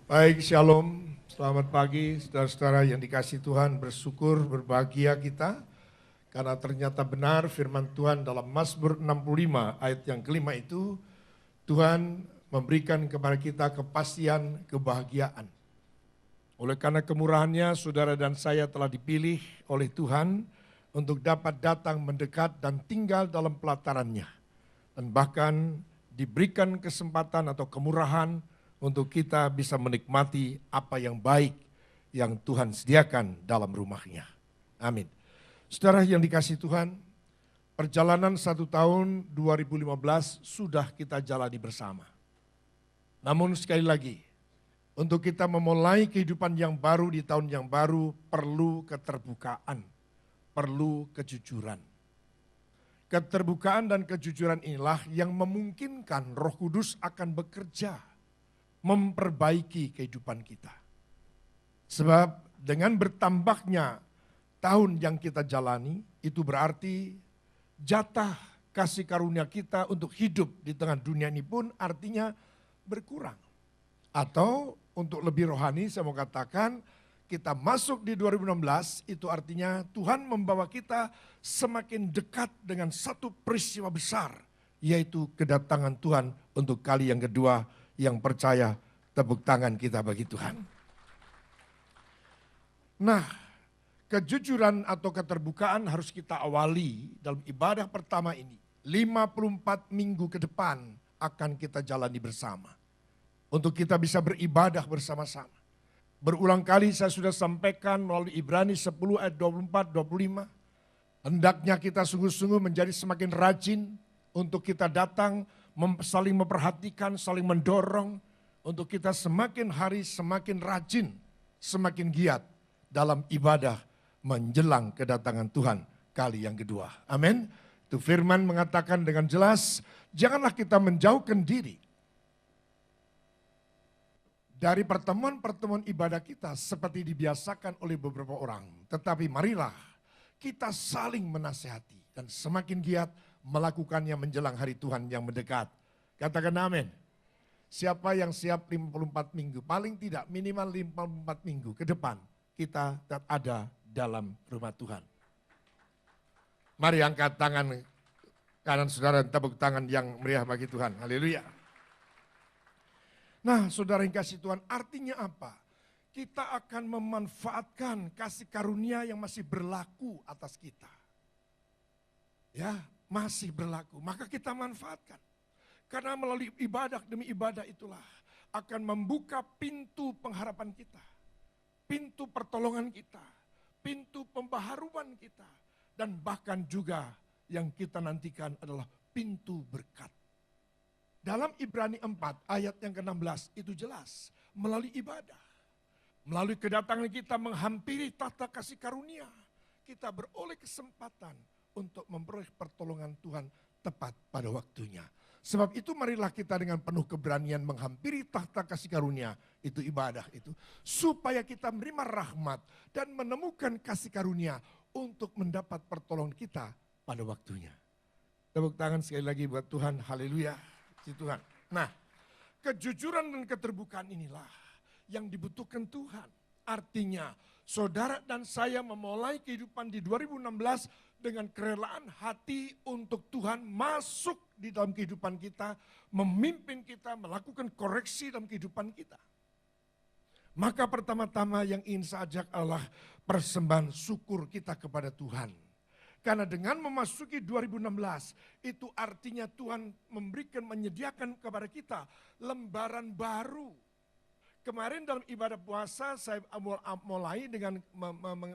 Baik, shalom. Selamat pagi, saudara-saudara yang dikasihi Tuhan. Bersyukur, berbahagia kita. Karena ternyata benar firman Tuhan dalam Mazmur 65 ayat yang kelima itu, Tuhan memberikan kepada kita kepastian kebahagiaan. Oleh karena kemurahannya, saudara dan saya telah dipilih oleh Tuhan untuk dapat datang mendekat dan tinggal dalam pelatarannya. Dan bahkan diberikan kesempatan atau kemurahan untuk kita bisa menikmati apa yang baik yang Tuhan sediakan dalam rumahnya. Amin. Saudara yang dikasihi Tuhan, perjalanan 1 tahun 2015 sudah kita jalani bersama. Namun sekali lagi, untuk kita memulai kehidupan yang baru di tahun yang baru perlu keterbukaan, perlu kejujuran. Keterbukaan dan kejujuran inilah yang memungkinkan Roh Kudus akan bekerja memperbaiki kehidupan kita. Sebab dengan bertambahnya tahun yang kita jalani, itu berarti jatah kasih karunia kita untuk hidup di tengah dunia ini pun artinya berkurang. Atau untuk lebih rohani saya mau katakan, kita masuk di 2016 itu artinya Tuhan membawa kita semakin dekat dengan satu peristiwa besar, yaitu kedatangan Tuhan untuk kali yang kedua. Yang percaya, tepuk tangan kita bagi Tuhan. Nah, kejujuran atau keterbukaan harus kita awali dalam ibadah pertama ini. 54 minggu ke depan akan kita jalani bersama. Untuk kita bisa beribadah bersama-sama. Berulang kali saya sudah sampaikan melalui Ibrani 10 ayat 24-25. Hendaknya kita sungguh-sungguh menjadi semakin rajin untuk kita datang saling memperhatikan, saling mendorong untuk kita semakin hari semakin rajin, semakin giat dalam ibadah menjelang kedatangan Tuhan kali yang kedua. Amin. Itu firman mengatakan dengan jelas, janganlah kita menjauhkan diri dari pertemuan-pertemuan ibadah kita seperti dibiasakan oleh beberapa orang. Tetapi marilah kita saling menasihati dan semakin giat melakukannya menjelang hari Tuhan yang mendekat. Katakan amin. Siapa yang siap 54 minggu, paling tidak minimal 54 minggu ke depan kita ada dalam rumah Tuhan. Mari angkat tangan kanan saudara, tepuk tangan yang meriah bagi Tuhan. Haleluya. Nah, saudara yang kasih Tuhan, artinya apa? Kita akan memanfaatkan kasih karunia yang masih berlaku atas kita. Ya, masih berlaku, maka kita manfaatkan. Karena melalui ibadah demi ibadah itulah akan membuka pintu pengharapan kita, pintu pertolongan kita, pintu pembaharuan kita, dan bahkan juga yang kita nantikan adalah pintu berkat. Dalam Ibrani 4 ayat yang ke-16 itu jelas, melalui ibadah, melalui kedatangan kita menghampiri tahta kasih karunia, kita beroleh kesempatan untuk memperoleh pertolongan Tuhan tepat pada waktunya. Sebab itu marilah kita dengan penuh keberanian menghampiri tahta kasih karunia, itu ibadah itu. Supaya kita menerima rahmat dan menemukan kasih karunia untuk mendapat pertolongan kita pada waktunya. Tepuk tangan sekali lagi buat Tuhan, haleluya, si Tuhan. Nah, kejujuran dan keterbukaan inilah yang dibutuhkan Tuhan. Artinya, saudara dan saya memulai kehidupan di 2016 dengan kerelaan hati untuk Tuhan masuk di dalam kehidupan kita, memimpin kita, melakukan koreksi dalam kehidupan kita. Maka pertama-tama yang ingin saya ajak adalah persembahan syukur kita kepada Tuhan. Karena dengan memasuki 2016, itu artinya Tuhan menyediakan kepada kita lembaran baru. Kemarin dalam ibadah puasa saya mulai dengan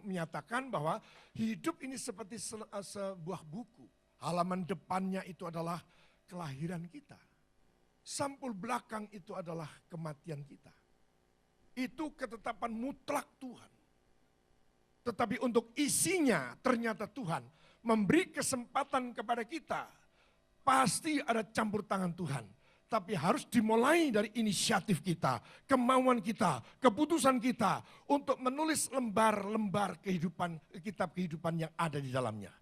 menyatakan bahwa hidup ini seperti sebuah buku. Halaman depannya itu adalah kelahiran kita. Sampul belakang itu adalah kematian kita. Itu ketetapan mutlak Tuhan. Tetapi untuk isinya ternyata Tuhan memberi kesempatan kepada kita. Pasti ada campur tangan Tuhan. Tapi harus dimulai dari inisiatif kita, kemauan kita, keputusan kita untuk menulis lembar-lembar kehidupan, kitab kehidupan yang ada di dalamnya.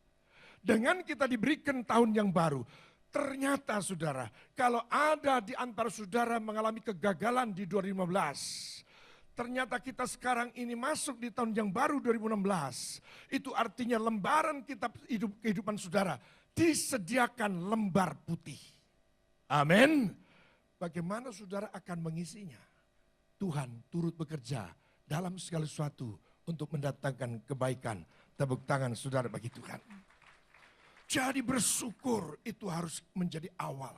Dengan kita diberikan tahun yang baru, Ternyata saudara, kalau ada di antara saudara mengalami kegagalan di 2015, ternyata kita sekarang ini masuk di tahun yang baru 2016. Itu artinya lembaran kitab kehidupan saudara disediakan lembar putih. Amin. Bagaimana saudara akan mengisinya? Tuhan turut bekerja dalam segala sesuatu untuk mendatangkan kebaikan. Tepuk tangan saudara bagi Tuhan. Jadi bersyukur itu harus menjadi awal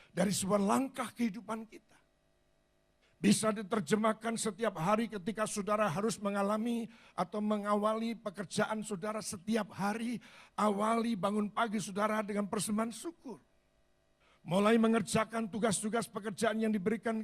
dari sebuah langkah kehidupan kita. Bisa diterjemahkan setiap hari ketika saudara harus mengalami atau mengawali pekerjaan saudara setiap hari. Awali bangun pagi saudara dengan persembahan syukur. Mulai mengerjakan tugas-tugas pekerjaan yang diberikan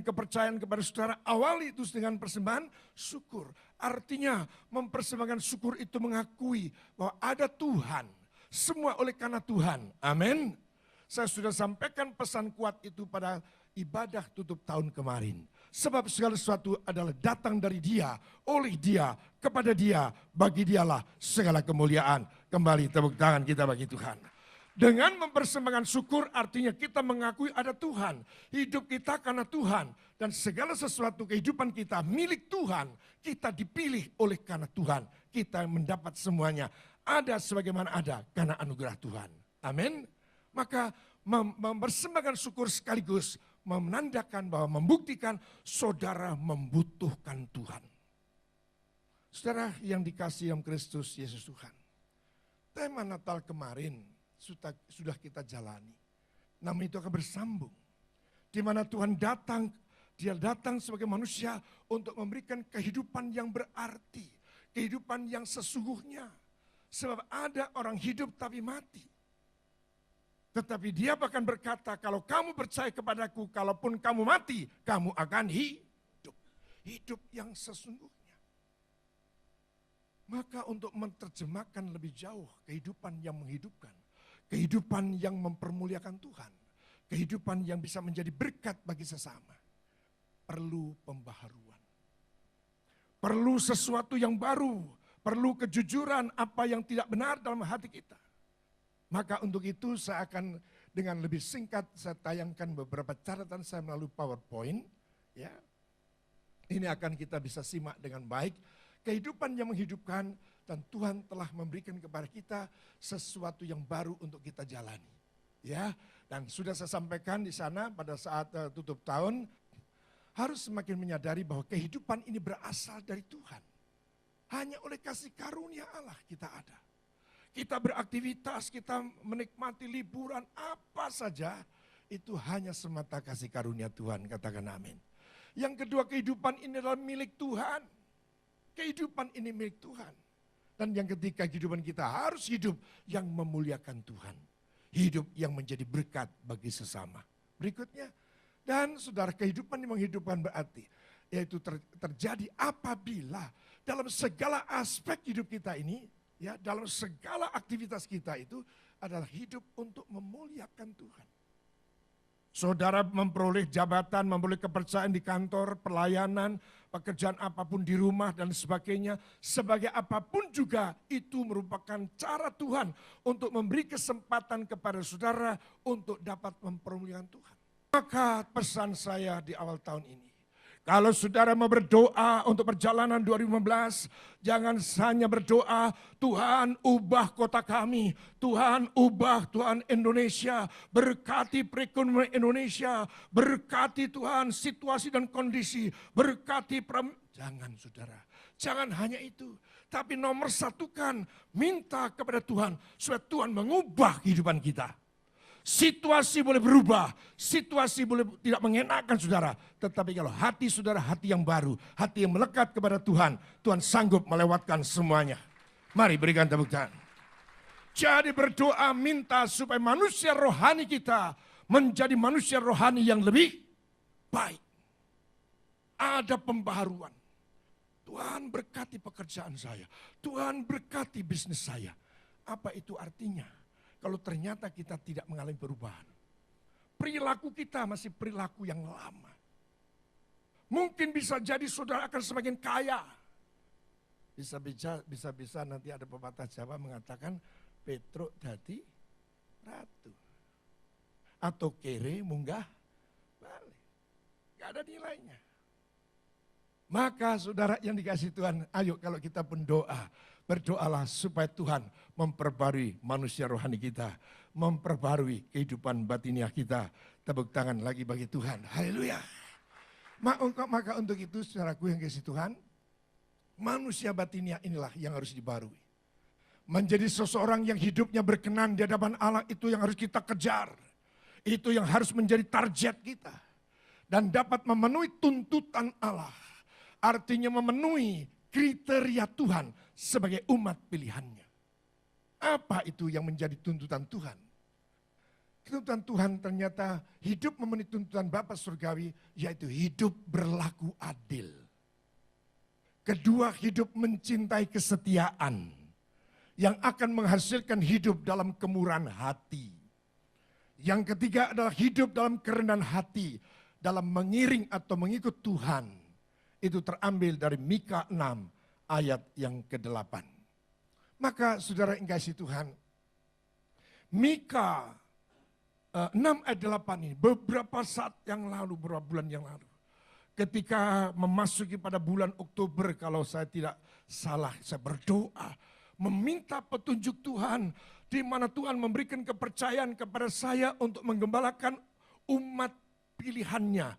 kepercayaan kepada saudara. Awali itu dengan persembahan syukur. Artinya mempersembahkan syukur itu mengakui bahwa ada Tuhan. Semua oleh karena Tuhan. Amin. Saya sudah sampaikan pesan kuat itu pada ibadah tutup tahun kemarin. Sebab segala sesuatu adalah datang dari Dia, oleh Dia, kepada Dia, bagi Dialah segala kemuliaan. Kembali tepuk tangan kita bagi Tuhan. Dengan mempersembahkan syukur artinya kita mengakui ada Tuhan. Hidup kita karena Tuhan. Dan segala sesuatu kehidupan kita milik Tuhan. Kita dipilih oleh karena Tuhan. Kita mendapat semuanya. Ada sebagaimana ada karena anugerah Tuhan. Amin. Maka mempersembahkan syukur sekaligus menandakan bahwa membuktikan saudara membutuhkan Tuhan. Saudara yang dikasihi dalam Kristus Yesus Tuhan. Tema Natal kemarin sudah kita jalani. Namun itu akan bersambung. Di mana Tuhan datang, Dia datang sebagai manusia untuk memberikan kehidupan yang berarti. Kehidupan yang sesungguhnya. Sebab ada orang hidup tapi mati. Tetapi Dia bahkan berkata, kalau kamu percaya kepadaku, kalaupun kamu mati, kamu akan hidup. Hidup yang sesungguhnya. Maka untuk menerjemahkan lebih jauh kehidupan yang menghidupkan. Kehidupan yang mempermuliakan Tuhan. Kehidupan yang bisa menjadi berkat bagi sesama. Perlu pembaharuan. Perlu sesuatu yang baru. Perlu kejujuran apa yang tidak benar dalam hati kita. Maka untuk itu saya akan dengan lebih singkat saya tayangkan beberapa catatan saya melalui PowerPoint. Ya, ini akan kita bisa simak dengan baik. Kehidupan yang menghidupkan dan Tuhan telah memberikan kepada kita sesuatu yang baru untuk kita jalani. Ya, dan sudah saya sampaikan di sana pada saat tutup tahun harus semakin menyadari bahwa kehidupan ini berasal dari Tuhan. Hanya oleh kasih karunia Allah kita ada. Kita beraktivitas, kita menikmati liburan, apa saja, itu hanya semata kasih karunia Tuhan, katakan amin. Yang kedua, kehidupan ini adalah milik Tuhan. Kehidupan ini milik Tuhan. Dan yang ketiga, kehidupan kita harus hidup yang memuliakan Tuhan. Hidup yang menjadi berkat bagi sesama. Berikutnya, dan saudara, kehidupan yang menghidupkan berarti, yaitu terjadi apabila dalam segala aspek hidup kita ini, ya, dalam segala aktivitas kita itu adalah hidup untuk memuliakan Tuhan. Saudara memperoleh jabatan, memperoleh kepercayaan di kantor, pelayanan, pekerjaan apapun di rumah dan sebagainya. Sebagai apapun juga itu merupakan cara Tuhan untuk memberi kesempatan kepada saudara untuk dapat mempermuliakan Tuhan. Maka pesan saya di awal tahun ini. Kalau saudara mau berdoa untuk perjalanan 2015, jangan hanya berdoa, Tuhan ubah kota kami, Tuhan ubah Tuhan Indonesia, berkati perekonomian Indonesia, berkati Tuhan situasi dan kondisi, berkati jangan saudara, jangan hanya itu. Tapi nomor satu kan, minta kepada Tuhan, supaya Tuhan mengubah kehidupan kita. Situasi boleh berubah, situasi boleh tidak mengenakan saudara. Tetapi kalau hati saudara hati yang baru, hati yang melekat kepada Tuhan, Tuhan sanggup melewatkan semuanya. Mari berikan tepuk tangan. Jadi berdoa minta supaya manusia rohani kita menjadi manusia rohani yang lebih baik. Ada pembaharuan. Tuhan berkati pekerjaan saya, Tuhan berkati bisnis saya. Apa itu artinya? Kalau ternyata kita tidak mengalami perubahan. Perilaku kita masih perilaku yang lama. Mungkin bisa jadi saudara akan semakin kaya. Bisa nanti ada pepatah Jawa mengatakan Petruk dadi ratu. atau kere, munggah, balik. Gak ada nilainya. Maka saudara yang dikasih Tuhan, ayo kalau kita berdoa, berdoalah supaya Tuhan memperbarui manusia rohani kita, memperbarui kehidupan batiniah kita. Tepuk tangan lagi bagi Tuhan. Haleluya. Maka untuk itu saudaraku yang kasih Tuhan, manusia batiniah inilah yang harus dibarui. Menjadi seseorang yang hidupnya berkenan di hadapan Allah itu yang harus kita kejar. Itu yang harus menjadi target kita. Dan dapat memenuhi tuntutan Allah. Artinya memenuhi kriteria Tuhan sebagai umat pilihannya. Apa itu yang menjadi tuntutan Tuhan? Tuntutan Tuhan ternyata hidup memenuhi tuntutan Bapa Surgawi, yaitu hidup berlaku adil. Kedua, hidup mencintai kesetiaan yang akan menghasilkan hidup dalam kemurahan hati. Yang ketiga adalah hidup dalam kerendahan hati, dalam mengiring atau mengikut Tuhan. Itu terambil dari Mika 6 ayat yang ke-8. Maka saudara yang kasih Tuhan, Mika 6 ayat 8 ini beberapa saat yang lalu, beberapa bulan yang lalu. Ketika memasuki pada bulan Oktober, kalau saya tidak salah, saya berdoa, meminta petunjuk Tuhan, di mana Tuhan memberikan kepercayaan kepada saya untuk menggembalakan umat pilihannya,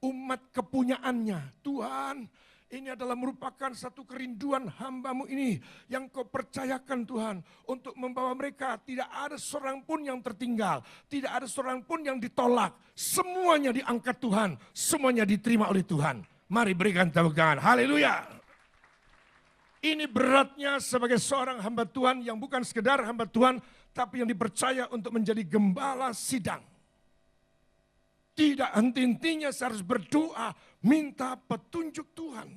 umat kepunyaannya. Tuhan, ini adalah merupakan satu kerinduan hamba-Mu ini yang Kau percayakan Tuhan untuk membawa mereka. Tidak ada seorang pun yang tertinggal, tidak ada seorang pun yang ditolak. Semuanya diangkat Tuhan, semuanya diterima oleh Tuhan. Mari berikan tepuk tangan. Haleluya. Ini beratnya sebagai seorang hamba Tuhan yang bukan sekedar hamba Tuhan, tapi yang dipercaya untuk menjadi gembala sidang. Tidak henti-hentinya saya harus berdoa, minta petunjuk Tuhan.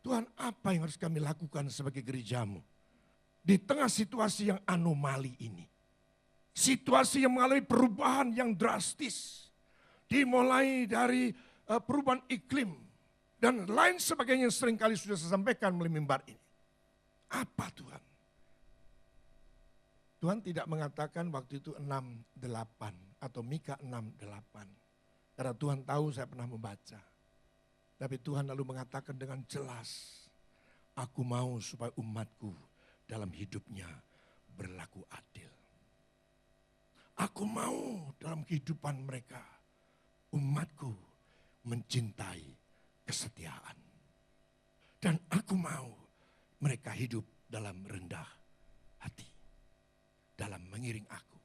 Tuhan, apa yang harus kami lakukan sebagai gereja-Mu? Di tengah situasi yang anomali ini. Situasi yang mengalami perubahan yang drastis. Dimulai dari perubahan iklim. Dan lain sebagainya yang seringkali sudah saya sampaikan melalui mimbar ini. Apa Tuhan? Tuhan tidak mengatakan waktu itu 6:8 atau Mika 6:8. Karena Tuhan tahu saya pernah membaca. Tapi Tuhan lalu mengatakan dengan jelas, aku mau supaya umatku dalam hidupnya berlaku adil. Aku mau dalam kehidupan mereka, umatku mencintai kesetiaan. Dan aku mau mereka hidup dalam rendah hati. Dalam mengiring aku.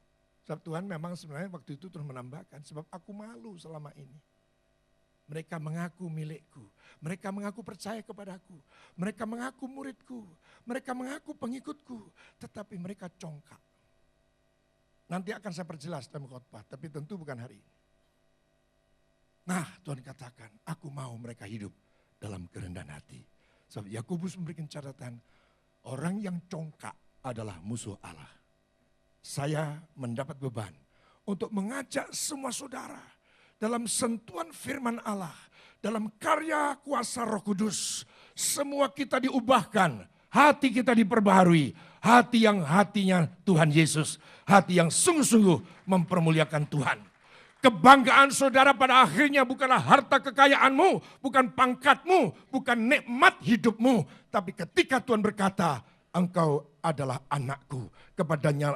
Sebab Tuhan memang sebenarnya waktu itu terus menambahkan, sebab aku malu selama ini. Mereka mengaku milikku, mereka mengaku percaya kepadaku, mereka mengaku muridku, mereka mengaku pengikutku, tetapi mereka congkak. Nanti akan saya perjelas dalam khotbah, tapi tentu bukan hari ini. Nah, Tuhan katakan, aku mau mereka hidup dalam kerendahan hati. Sebab Yakobus memberikan catatan, orang yang congkak adalah musuh Allah. Saya mendapat beban untuk mengajak semua saudara dalam sentuhan firman Allah, dalam karya kuasa Roh Kudus, semua kita diubahkan, hati kita diperbaharui, hati yang hatinya Tuhan Yesus, hati yang sungguh-sungguh mempermuliakan Tuhan. Kebanggaan saudara pada akhirnya bukanlah harta kekayaanmu, bukan pangkatmu, bukan nikmat hidupmu, tapi ketika Tuhan berkata, engkau adalah anakku,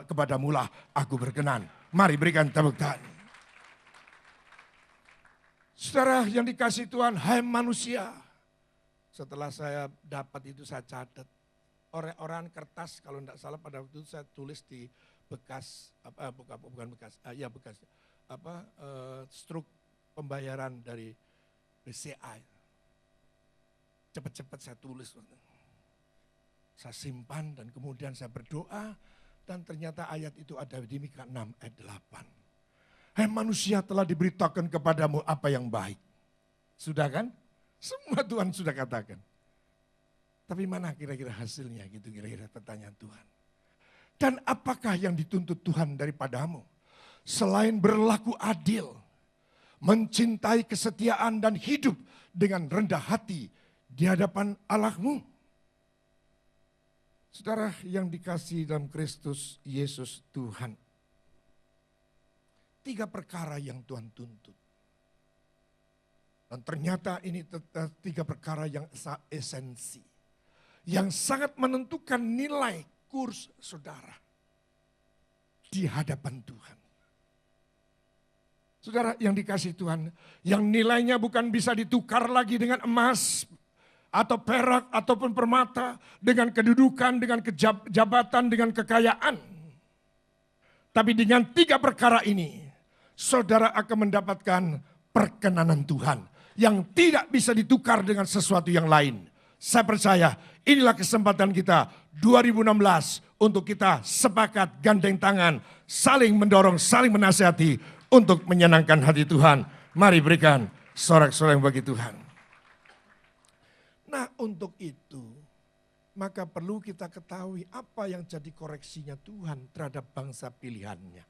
kepadamulah aku berkenan. Mari berikan tepuk tangan. Saudara yang dikasih Tuhan, hai manusia. Setelah saya dapat itu saya catat. Orang kertas kalau tidak salah pada waktu itu saya tulis di bekas, struk pembayaran dari BCA. Cepat-cepat saya tulis. Saya simpan dan kemudian saya berdoa dan ternyata ayat itu ada di Mika 6 ayat 8. Hai manusia, telah diberitakan kepadamu apa yang baik. Sudah kan? Semua Tuhan sudah katakan. Tapi mana kira-kira hasilnya gitu kira-kira pertanyaan Tuhan. Dan apakah yang dituntut Tuhan daripadamu? Selain berlaku adil, mencintai kesetiaan dan hidup dengan rendah hati di hadapan Allahmu. Saudara yang dikasihi dalam Kristus Yesus Tuhan. 3 perkara yang Tuhan tuntut. Dan ternyata ini 3 perkara yang esensi. Yang sangat menentukan nilai kurs saudara di hadapan Tuhan. Saudara yang dikasihi Tuhan, yang nilainya bukan bisa ditukar lagi dengan emas atau perak ataupun permata, dengan kedudukan, dengan jabatan, dengan kekayaan. Tapi dengan 3 perkara ini, saudara akan mendapatkan perkenanan Tuhan yang tidak bisa ditukar dengan sesuatu yang lain. Saya percaya inilah kesempatan kita 2016 untuk kita sepakat gandeng tangan, saling mendorong, saling menasihati untuk menyenangkan hati Tuhan. Mari berikan sorak-sorai bagi Tuhan. Nah, untuk itu maka perlu kita ketahui apa yang jadi koreksinya Tuhan terhadap bangsa pilihannya.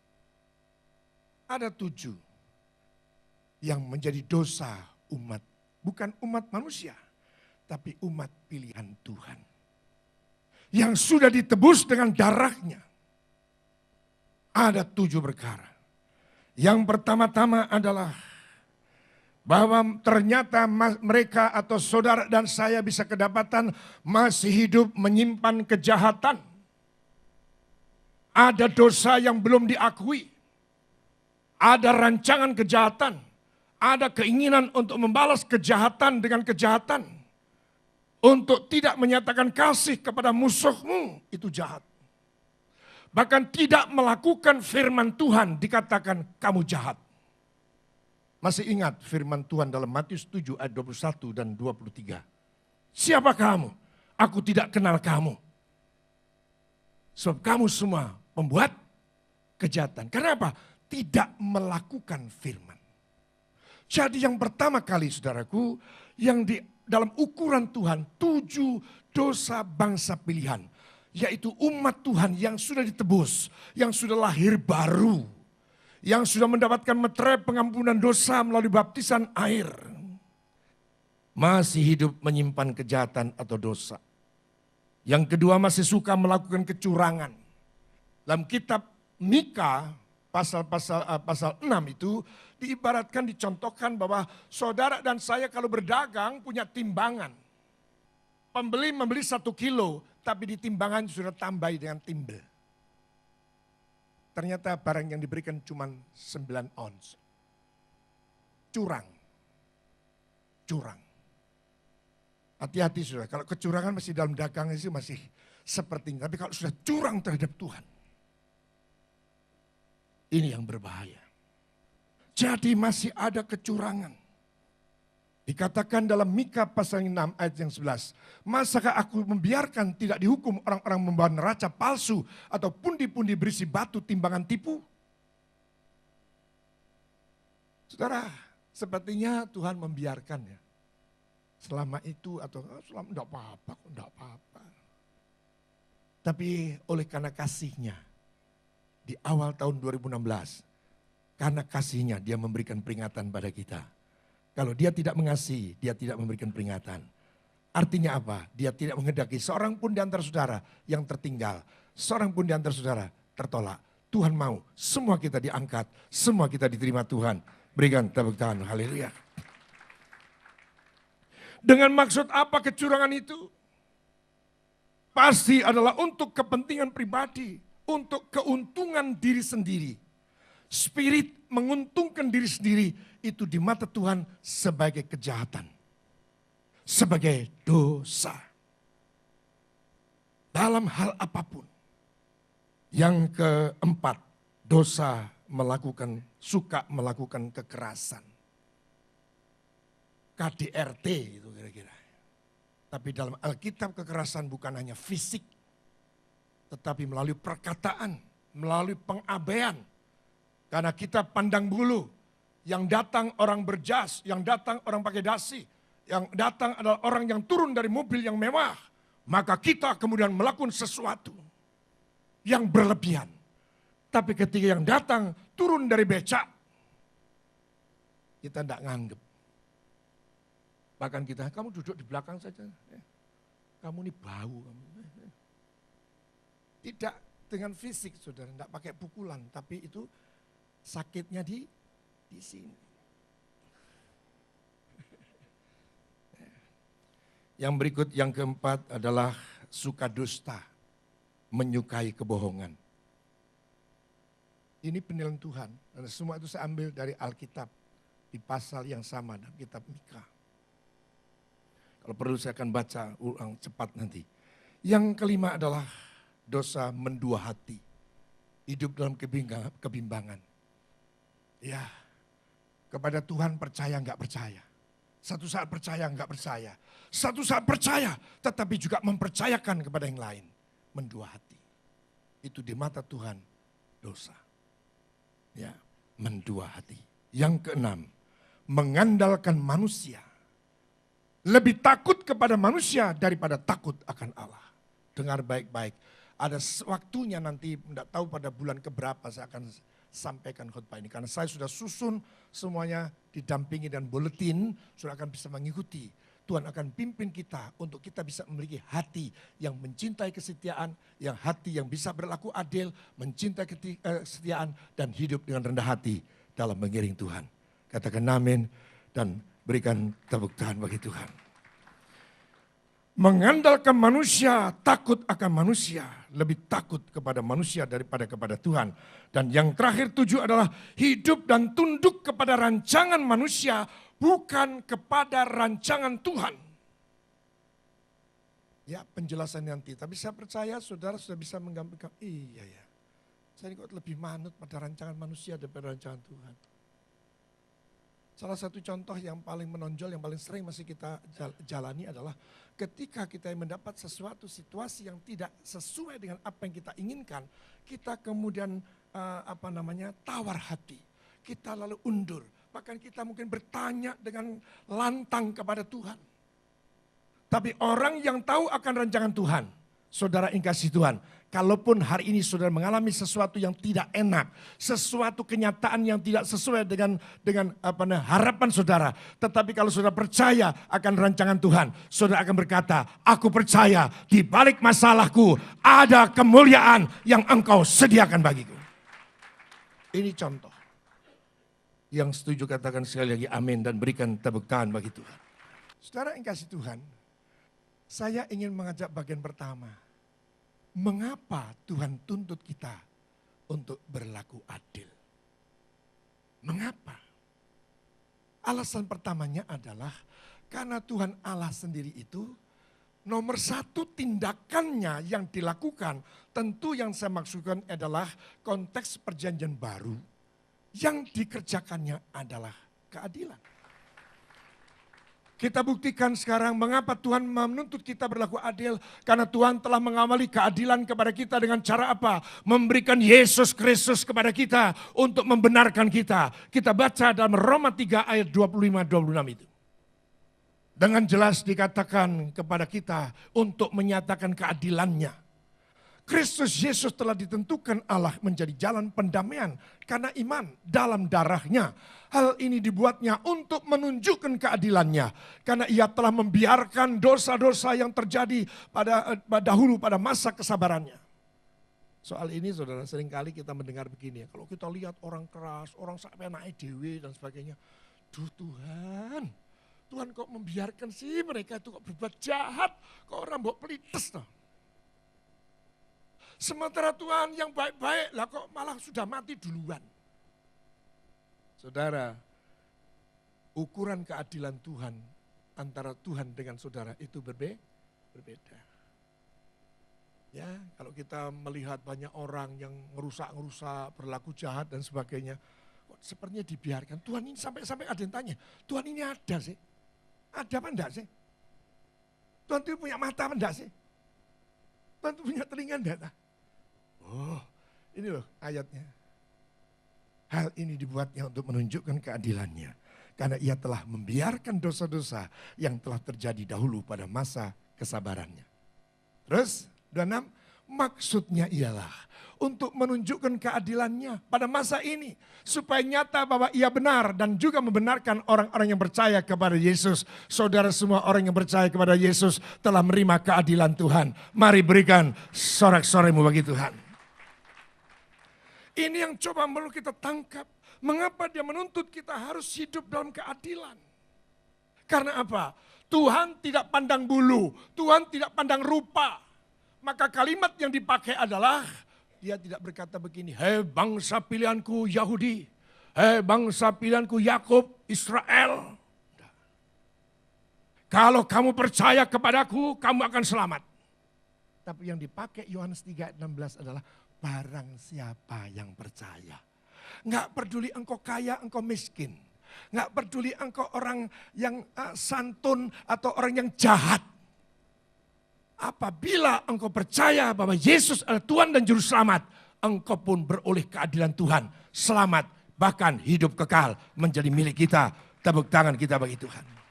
Ada 7 yang menjadi dosa umat, bukan umat manusia, tapi umat pilihan Tuhan. Yang sudah ditebus dengan darahnya. Ada 7 perkara. Yang pertama-tama adalah bahwa ternyata mereka atau saudara dan saya bisa kedapatan masih hidup menyimpan kejahatan. Ada dosa yang belum diakui. Ada rancangan kejahatan. Ada keinginan untuk membalas kejahatan dengan kejahatan. Untuk tidak menyatakan kasih kepada musuhmu, itu jahat. Bahkan tidak melakukan firman Tuhan dikatakan kamu jahat. Masih ingat firman Tuhan dalam Matius 7 ayat 21 dan 23. Siapa kamu? Aku tidak kenal kamu. Sebab kamu semua pembuat kejahatan. Kenapa? Tidak melakukan firman. Jadi yang pertama kali saudaraku, yang di dalam ukuran Tuhan 7 dosa bangsa pilihan. Yaitu umat Tuhan yang sudah ditebus, yang sudah lahir baru. Yang sudah mendapatkan meterai pengampunan dosa melalui baptisan air. Masih hidup menyimpan kejahatan atau dosa. Yang kedua masih suka melakukan kecurangan. Dalam kitab Mika pasal 6 itu diibaratkan, dicontohkan bahwa saudara dan saya kalau berdagang punya timbangan. Pembeli membeli 1 kilo tapi di timbangan sudah tambah dengan timbel. Ternyata barang yang diberikan cuma 9 ons. Curang. Hati-hati saudara, kalau kecurangan masih dalam dagangan itu masih seperti ini. Tapi kalau sudah curang terhadap Tuhan, ini yang berbahaya. Jadi masih ada kecurangan. Dikatakan dalam Mika pasal 6 ayat yang 11. Masakah aku membiarkan tidak dihukum orang-orang membawa neraca palsu atau pundi-pundi berisi batu timbangan tipu? Saudara, sepertinya Tuhan membiarkan ya. Selama itu atau selama enggak apa-apa. Tapi oleh karena kasihnya di awal tahun 2016, karena kasihnya dia memberikan peringatan pada kita. Kalau dia tidak mengasihi, dia tidak memberikan peringatan. Artinya apa? Dia tidak menghendaki seorang pun di antara saudara yang tertinggal. Seorang pun di antara saudara tertolak. Tuhan mau semua kita diangkat, semua kita diterima Tuhan. Berikan tepuk tangan, haleluya. Dengan maksud apa kecurangan itu? Pasti adalah untuk kepentingan pribadi, untuk keuntungan diri sendiri. Spirit menguntungkan diri sendiri itu di mata Tuhan sebagai kejahatan. Sebagai dosa. Dalam hal apapun. Yang keempat, dosa suka melakukan kekerasan. KDRT itu kira-kira. Tapi dalam Alkitab kekerasan bukan hanya fisik. Tetapi melalui perkataan, melalui pengabaian. Karena kita pandang bulu, yang datang orang berjas, yang datang orang pakai dasi, yang datang adalah orang yang turun dari mobil yang mewah. Maka kita kemudian melakukan sesuatu yang berlebihan. Tapi ketika yang datang turun dari becak, kita tidak nganggep. Bahkan kita, kamu duduk di belakang saja. Kamu ini bau. Tidak dengan fisik saudara, tidak pakai pukulan. Tapi itu Sakitnya di sini. Yang berikut, yang keempat adalah suka dusta, menyukai kebohongan. Ini penilaian Tuhan, dan semua itu saya ambil dari Alkitab, di pasal yang sama dalam kitab Mika. Kalau perlu saya akan baca ulang cepat nanti. Yang kelima adalah dosa mendua hati, hidup dalam kebimbangan. Ya, kepada Tuhan percaya enggak percaya. Satu saat percaya enggak percaya. Satu saat percaya tetapi juga mempercayakan kepada yang lain. Mendua hati. Itu di mata Tuhan dosa. Ya, mendua hati. Yang keenam, mengandalkan manusia. Lebih takut kepada manusia daripada takut akan Allah. Dengar baik-baik. Ada waktunya nanti, tidak tahu pada bulan keberapa saya akan sampaikan khotbah ini. Karena saya sudah susun semuanya didampingi dan buletin, sudah akan bisa mengikuti. Tuhan akan pimpin kita untuk kita bisa memiliki hati yang mencintai kesetiaan, yang hati yang bisa berlaku adil, mencintai kesetiaan dan hidup dengan rendah hati dalam mengiring Tuhan. Katakan amin dan berikan tepuk tangan bagi Tuhan. Mengandalkan manusia, takut akan manusia, lebih takut kepada manusia daripada kepada Tuhan. Dan yang terakhir 7 adalah hidup dan tunduk kepada rancangan manusia, bukan kepada rancangan Tuhan. Ya, penjelasan nanti. Tapi saya percaya saudara sudah bisa menggambarkan, iya ya, saya kok lebih manut pada rancangan manusia daripada rancangan Tuhan. Salah satu contoh yang paling menonjol, yang paling sering masih kita jalani adalah ketika kita mendapat sesuatu situasi yang tidak sesuai dengan apa yang kita inginkan, kita kemudian tawar hati, kita lalu undur, bahkan kita mungkin bertanya dengan lantang kepada Tuhan. Tapi orang yang tahu akan rancangan Tuhan, saudara yang kasih Tuhan, kalaupun hari ini saudara mengalami sesuatu yang tidak enak, sesuatu kenyataan yang tidak sesuai dengan harapan saudara, tetapi kalau saudara percaya akan rancangan Tuhan, saudara akan berkata, aku percaya di balik masalahku ada kemuliaan yang engkau sediakan bagiku. Ini contoh. Yang setuju katakan sekali lagi amin dan berikan tepuk tangan bagi Tuhan. Saudara yang kasih Tuhan, saya ingin mengajak bagian pertama. Mengapa Tuhan tuntut kita untuk berlaku adil? Mengapa? Alasan pertamanya adalah karena Tuhan Allah sendiri itu nomor satu tindakannya yang dilakukan, tentu yang saya maksudkan adalah konteks perjanjian baru, yang dikerjakannya adalah keadilan. Kita buktikan sekarang mengapa Tuhan menuntut kita berlaku adil. Karena Tuhan telah mengawali keadilan kepada kita dengan cara apa? Memberikan Yesus Kristus kepada kita untuk membenarkan kita. Kita baca dalam Roma 3 ayat 25-26 itu. Dengan jelas dikatakan kepada kita untuk menyatakan keadilannya. Kristus Yesus telah ditentukan Allah menjadi jalan pendamaian karena iman dalam darahnya. Hal ini dibuatnya untuk menunjukkan keadilannya. Karena ia telah membiarkan dosa-dosa yang terjadi pada dahulu pada masa kesabarannya. Soal ini saudara seringkali kita mendengar begini. Kalau kita lihat orang keras, orang sampai naik dewe dan sebagainya. Duh Tuhan, Tuhan kok membiarkan sih mereka itu kok berbuat jahat. Kok orang bawa pelites noh. Sementara Tuhan yang baik-baik lah kok malah sudah mati duluan. Saudara, ukuran keadilan Tuhan antara Tuhan dengan saudara itu berbeda. Ya, kalau kita melihat banyak orang yang ngerusak-ngerusak, berlaku jahat dan sebagainya, kok sepertinya dibiarkan. Tuhan ini sampai ada yang tanya, Tuhan ini ada sih? Ada apa enggak sih? Tuhan itu punya mata apa enggak sih? Tuhan itu punya telinga enggak? Oh, ini loh ayatnya. Hal ini dibuatnya untuk menunjukkan keadilannya. Karena ia telah membiarkan dosa-dosa yang telah terjadi dahulu pada masa kesabarannya. Terus, 26, maksudnya ialah untuk menunjukkan keadilannya pada masa ini. Supaya nyata bahwa ia benar dan juga membenarkan orang-orang yang percaya kepada Yesus. Saudara semua orang yang percaya kepada Yesus telah menerima keadilan Tuhan. Mari berikan sorak-soremu bagi Tuhan. Ini yang coba perlu kita tangkap. Mengapa dia menuntut kita harus hidup dalam keadilan? Karena apa? Tuhan tidak pandang bulu, Tuhan tidak pandang rupa. Maka kalimat yang dipakai adalah, dia tidak berkata begini, hei bangsa pilihanku Yahudi, hei bangsa pilihanku Yakub, Israel. Kalau kamu percaya kepadaku, kamu akan selamat. Tapi yang dipakai Yohanes 3:16 adalah barang siapa yang percaya. Nggak peduli engkau kaya, engkau miskin. Nggak peduli engkau orang yang santun atau orang yang jahat. Apabila engkau percaya bahwa Yesus adalah Tuhan dan Juru Selamat, engkau pun beroleh keadilan Tuhan. Selamat, bahkan hidup kekal menjadi milik kita. Tepuk tangan kita bagi Tuhan.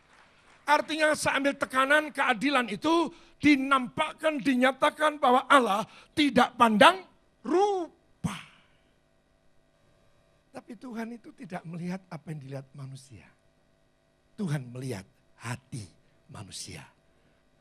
Artinya sambil tekanan keadilan itu dinampakkan, dinyatakan bahwa Allah tidak pandang rupa. Tapi Tuhan itu tidak melihat apa yang dilihat manusia. Tuhan melihat hati manusia.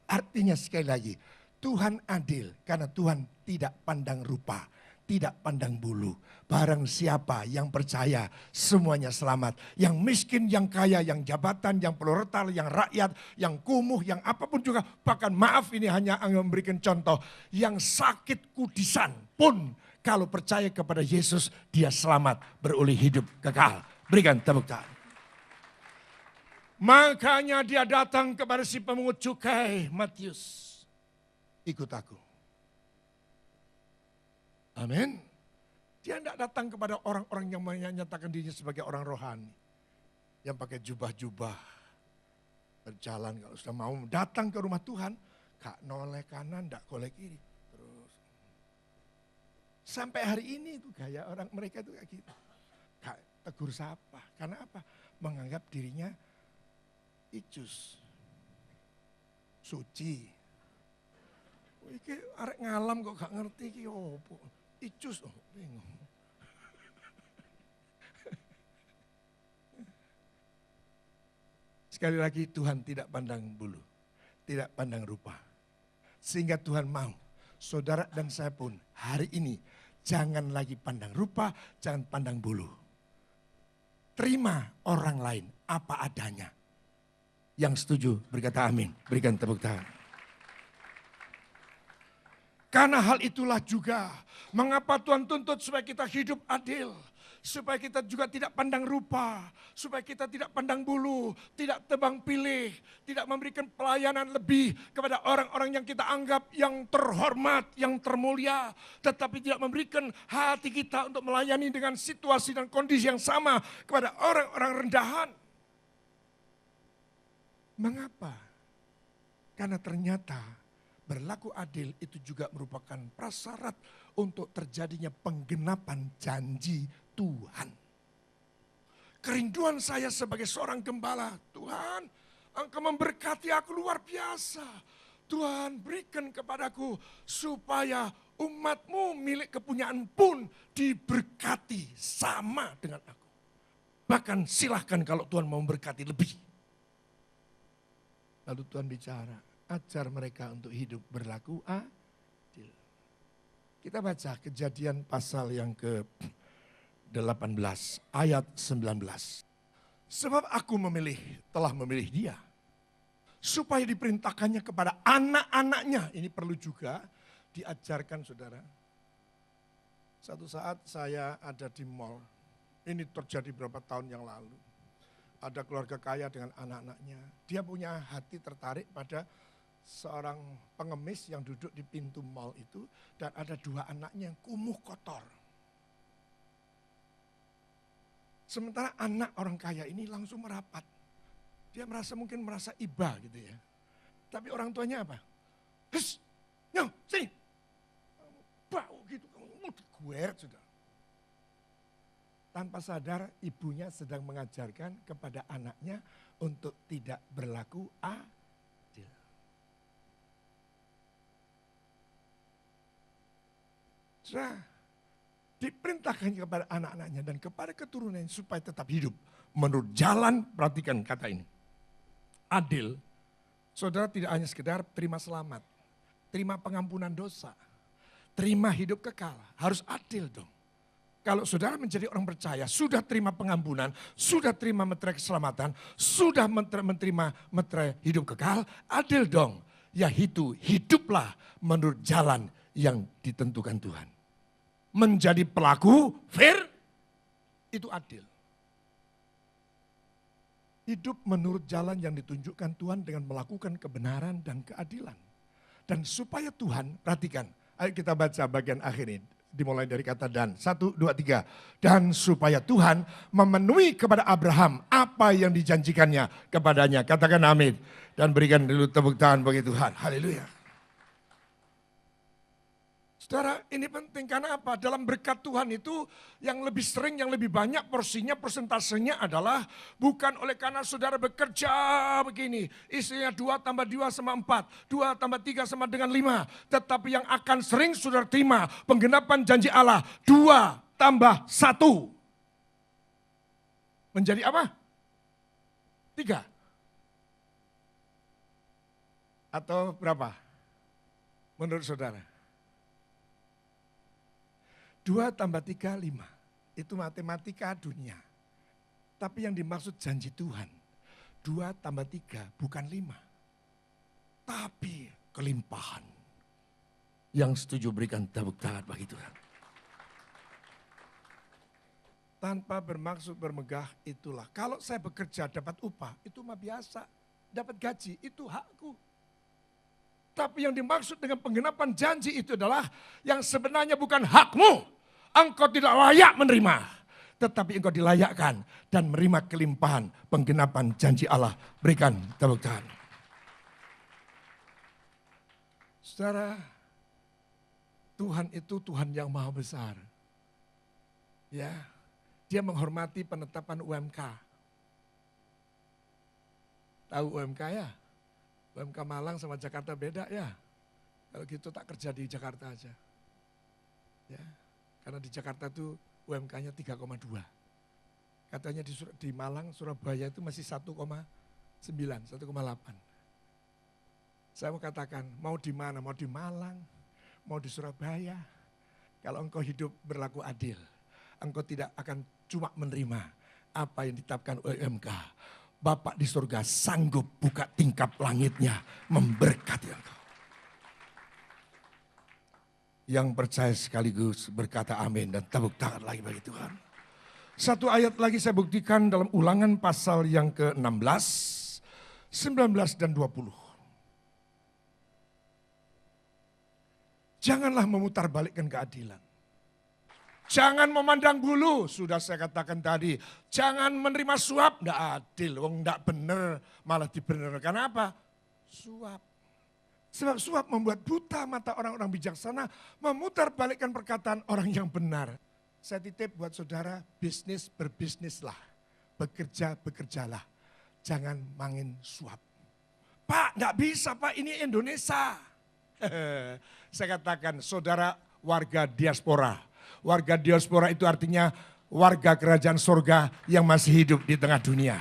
Artinya sekali lagi, Tuhan adil karena Tuhan tidak pandang rupa, tidak pandang bulu. Barang siapa yang percaya semuanya selamat. Yang miskin, yang kaya, yang jabatan, yang proletar, yang rakyat, yang kumuh, yang apapun juga. Bahkan maaf ini hanya memberikan contoh. Yang sakit kudisan pun kalau percaya kepada Yesus dia selamat beroleh hidup kekal. Berikan tepuk tangan. Makanya dia datang kepada si pemungut cukai, Matius. Ikut aku. Amin. Dia tidak datang kepada orang-orang yang menyatakan dirinya sebagai orang rohani. Yang pakai jubah-jubah. Berjalan kalau sudah mau datang ke rumah Tuhan. Kak noleh kanan, tidak golek kiri. Terus. Sampai hari ini itu gaya orang mereka itu kayak gitu. Kak tegur sapa. Karena apa? Menganggap dirinya icus. Suci. Iki arek ngalam kok gak ngerti iki opo. Icus, bingung. Sekali lagi Tuhan tidak pandang bulu, tidak pandang rupa. Sehingga Tuhan mau, saudara dan saya pun hari ini jangan lagi pandang rupa, jangan pandang bulu. Terima orang lain apa adanya. Yang setuju berkata amin, berikan tepuk tangan. Karena hal itulah juga mengapa Tuhan tuntut supaya kita hidup adil. Supaya kita juga tidak pandang rupa. Supaya kita tidak pandang bulu. Tidak tebang pilih. Tidak memberikan pelayanan lebih kepada orang-orang yang kita anggap yang terhormat, yang termulia. Tetapi tidak memberikan hati kita untuk melayani dengan situasi dan kondisi yang sama kepada orang-orang rendahan. Mengapa? Karena ternyata berlaku adil itu juga merupakan prasyarat untuk terjadinya penggenapan janji Tuhan. Kerinduan saya sebagai seorang gembala, Tuhan, Engkau memberkati aku luar biasa. Tuhan berikan kepadaku supaya umat-Mu milik kepunyaan pun diberkati sama dengan aku. Bahkan silahkan kalau Tuhan mau memberkati lebih. Lalu Tuhan bicara, ajar mereka untuk hidup berlaku adil. Kita baca Kejadian pasal yang ke-18 ayat 19. Sebab aku telah memilih dia. Supaya diperintahkannya kepada anak-anaknya. Ini perlu juga diajarkan saudara. Satu saat saya ada di mall. Ini terjadi beberapa tahun yang lalu. Ada keluarga kaya dengan anak-anaknya. Dia punya hati tertarik pada seorang pengemis yang duduk di pintu mal itu. Dan ada dua anaknya yang kumuh kotor. Sementara anak orang kaya ini langsung merapat. Dia mungkin merasa iba gitu ya. Tapi orang tuanya apa? Hus, nyo, sini. Bau gitu, kamu digueret sudah. Tanpa sadar ibunya sedang mengajarkan kepada anaknya untuk tidak berlaku adil. Sudah diperintahkan kepada anak-anaknya dan kepada keturunannya supaya tetap hidup. Menurut jalan, perhatikan kata ini. Adil, saudara tidak hanya sekedar terima selamat. Terima pengampunan dosa. Terima hidup kekal, harus adil dong. Kalau saudara menjadi orang percaya, sudah terima pengampunan, sudah terima meterai keselamatan, sudah menerima meterai hidup kekal, adil dong. Ya hiduplah menurut jalan yang ditentukan Tuhan. Menjadi pelaku fair, itu adil. Hidup menurut jalan yang ditunjukkan Tuhan dengan melakukan kebenaran dan keadilan. Dan supaya Tuhan, perhatikan, ayo kita baca bagian akhir ini. Dimulai dari kata dan. 1, 2, 3. Dan supaya Tuhan memenuhi kepada Abraham apa yang dijanjikannya kepadanya. Katakan amin. Dan berikan dulu tepuk tangan bagi Tuhan. Haleluya. Saudara, ini penting karena apa? Dalam berkat Tuhan itu yang lebih sering, yang lebih banyak porsinya, persentasenya adalah bukan oleh karena saudara bekerja begini. Istrinya 2 tambah 2 sama 4, 2 tambah 3 sama dengan 5. Tetapi yang akan sering saudara terima penggenapan janji Allah 2 tambah 1. Menjadi apa? 3. Atau berapa? Menurut saudara? 2 tambah 3, 5. Itu matematika dunia. Tapi yang dimaksud janji Tuhan, 2 tambah 3 bukan 5. Tapi kelimpahan. Yang setuju berikan tepuk tangan bagi Tuhan. Tanpa bermaksud bermegah itulah. Kalau saya bekerja dapat upah, itu mah biasa. Dapat gaji, itu hakku. Tapi yang dimaksud dengan penggenapan janji itu adalah yang sebenarnya bukan hakmu. Engkau tidak layak menerima. Tetapi engkau dilayakkan dan menerima kelimpahan penggenapan janji Allah. Berikan tepuk tangan. Saudara, Tuhan itu Tuhan yang maha besar. Ya, Dia menghormati penetapan UMK. Tahu UMK ya? UMK Malang sama Jakarta beda ya. Kalau gitu tak kerja di Jakarta aja. Ya, karena di Jakarta tuh UMK-nya 3,2. Katanya di Malang, Surabaya itu masih 1,9, 1,8. Saya mau katakan, mau di mana? Mau di Malang, mau di Surabaya. Kalau engkau hidup berlaku adil, engkau tidak akan cuma menerima apa yang ditetapkan UMK. Bapak di surga sanggup buka tingkap langitnya, memberkati engkau. Yang percaya sekaligus berkata amin dan tepuk tangan lagi bagi Tuhan. Satu ayat lagi saya buktikan dalam Ulangan pasal yang ke-16, 19 dan 20. Janganlah memutarbalikkan keadilan. Jangan memandang bulu, sudah saya katakan tadi. Jangan menerima suap, enggak adil, enggak benar, malah dibenarkan apa? Suap. Sebab suap membuat buta mata orang-orang bijaksana, memutarbalikkan perkataan orang yang benar. Saya titip buat saudara, bisnis berbisnislah, bekerja bekerjalah, jangan mangin suap. Pak, enggak bisa Pak, ini Indonesia. Saya katakan, saudara warga diaspora. Warga diaspora itu artinya warga kerajaan surga yang masih hidup di tengah dunia.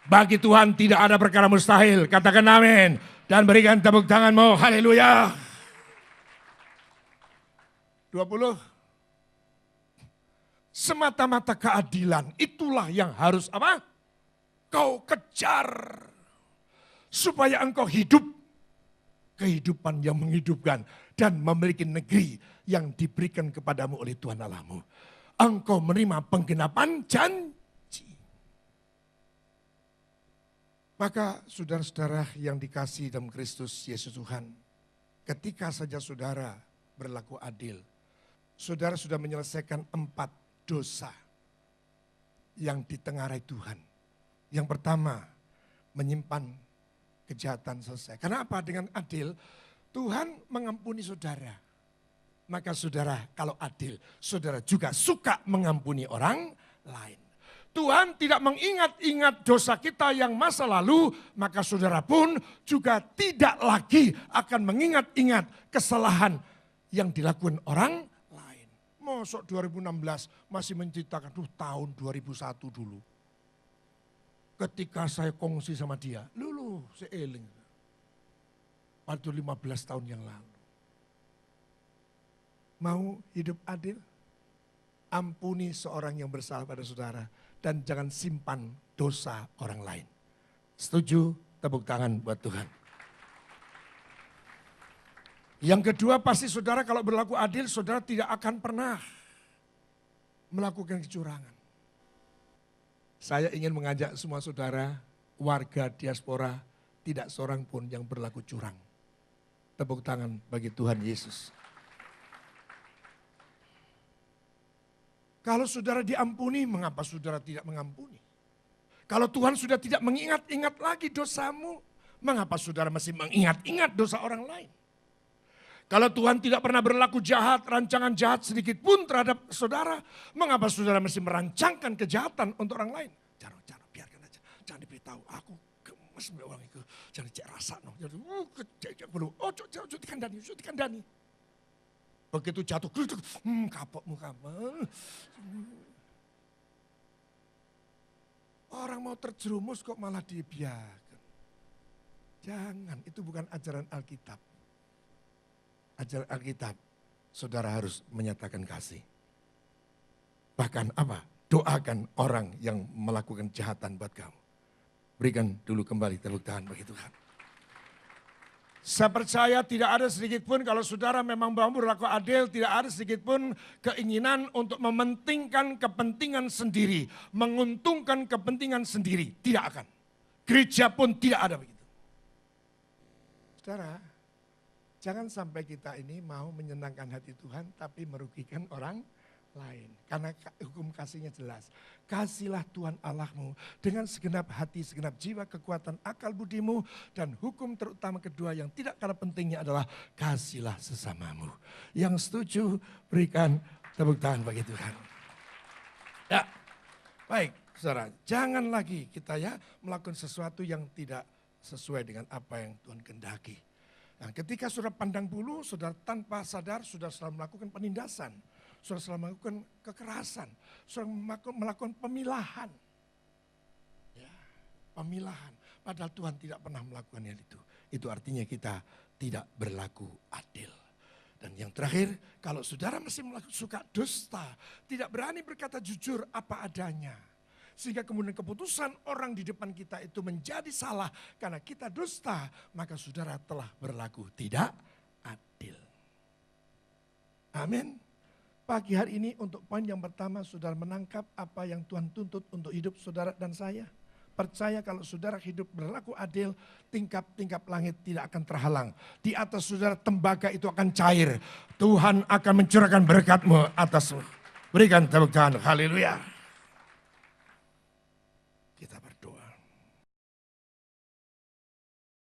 Bagi Tuhan tidak ada perkara mustahil. Katakan amin. Dan berikan tepuk tanganmu. Haleluya. 20. Semata-mata keadilan. Itulah yang harus apa? Kau kejar. Supaya engkau hidup. Kehidupan yang menghidupkan. Dan memiliki negeri yang diberikan kepadamu oleh Tuhan Allahmu. Engkau menerima penggenapan janji. Maka saudara-saudara yang dikasihi dalam Kristus Yesus Tuhan, ketika saja saudara berlaku adil, saudara sudah menyelesaikan 4 dosa yang ditengarai Tuhan. Yang pertama, menyimpan kejahatan selesai. Karena apa? Dengan adil, Tuhan mengampuni saudara. Maka saudara kalau adil, saudara juga suka mengampuni orang lain. Tuhan tidak mengingat-ingat dosa kita yang masa lalu, maka saudara pun juga tidak lagi akan mengingat-ingat kesalahan yang dilakukan orang lain. Mosok 2016 masih menceritakan, tahun 2001 dulu. Ketika saya kongsi sama dia, lulu seeling. Waktu 15 tahun yang lalu. Mau hidup adil? Ampuni seorang yang bersalah pada saudara. Dan jangan simpan dosa orang lain. Setuju? Tepuk tangan buat Tuhan. Yang kedua, pasti saudara kalau berlaku adil, saudara tidak akan pernah melakukan kecurangan. Saya ingin mengajak semua saudara, warga diaspora, tidak seorang pun yang berlaku curang. Tepuk tangan bagi Tuhan Yesus. Kalau saudara diampuni, mengapa saudara tidak mengampuni? Kalau Tuhan sudah tidak mengingat-ingat lagi dosamu, mengapa saudara masih mengingat-ingat dosa orang lain? Kalau Tuhan tidak pernah berlaku jahat, rancangan jahat sedikit pun terhadap saudara, mengapa saudara masih merancangkan kejahatan untuk orang lain? Jangan, biarkan aja. Jangan diberitahu, aku gemes sama orang itu. Jangan cek rasa. Cek dikandani. Begitu jatuh, kapok muka. Orang mau terjerumus kok malah dibiarkan. Jangan, itu bukan ajaran Alkitab. Ajaran Alkitab, saudara harus menyatakan kasih. Bahkan apa? Doakan orang yang melakukan kejahatan buat kamu. Berikan dulu kembali tepuk tangan bagi Tuhan. Saya percaya tidak ada sedikit pun kalau saudara memang mau berlaku adil, tidak ada sedikit pun keinginan untuk mementingkan kepentingan sendiri, menguntungkan kepentingan sendiri. Tidak akan. Gereja pun tidak ada begitu. Saudara, jangan sampai kita ini mau menyenangkan hati Tuhan tapi merugikan orang lain. Karena hukum kasihnya jelas. Kasihlah Tuhan Allahmu dengan segenap hati, segenap jiwa, kekuatan, akal budimu. Dan hukum terutama kedua yang tidak kalah pentingnya adalah kasihlah sesamamu. Yang setuju berikan tepuk tangan bagi Tuhan. Ya, baik saudara. Jangan lagi kita ya melakukan sesuatu yang tidak sesuai dengan apa yang Tuhan kehendaki. Nah, ketika saudara pandang bulu, saudara tanpa sadar sudah selalu melakukan penindasan. Saudara selalu melakukan kekerasan. Saudara melakukan pemilahan. Ya, pemilahan. Padahal Tuhan tidak pernah melakukan hal itu. Itu artinya kita tidak berlaku adil. Dan yang terakhir, kalau saudara masih suka dusta, tidak berani berkata jujur apa adanya. Sehingga kemudian keputusan orang di depan kita itu menjadi salah karena kita dusta, maka saudara telah berlaku tidak adil. Amin. Pagi hari ini untuk poin yang pertama, saudara menangkap apa yang Tuhan tuntut untuk hidup saudara dan saya. Percaya kalau saudara hidup berlaku adil, tingkap-tingkap langit tidak akan terhalang. Di atas saudara tembaga itu akan cair. Tuhan akan mencurahkan berkat-Mu atasmu. Berikan tepuk tangan, haleluya.